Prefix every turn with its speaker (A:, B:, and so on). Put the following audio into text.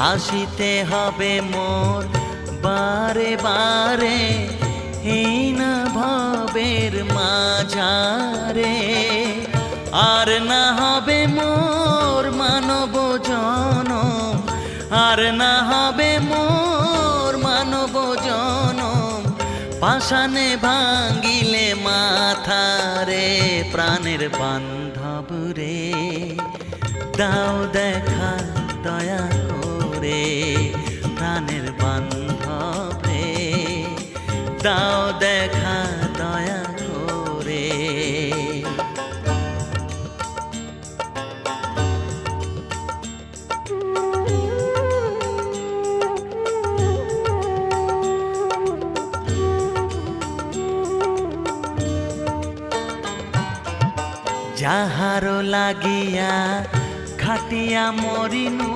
A: আসিতে হবে মোর বারে বারে হীন ভবের মাঝারে। আর না হবে মোর মানব জনম, আর না হবে মোর মানব জনম, পাষাণে ভাঙ্গিলে মাথারে। প্রাণের বান্ধব রে দাও দেখা দয়া করে, প্রাণের বান্ধব রে দাও দেখা দয়া করে। যাহারো লাগিয়া খাটিয়া মরিনু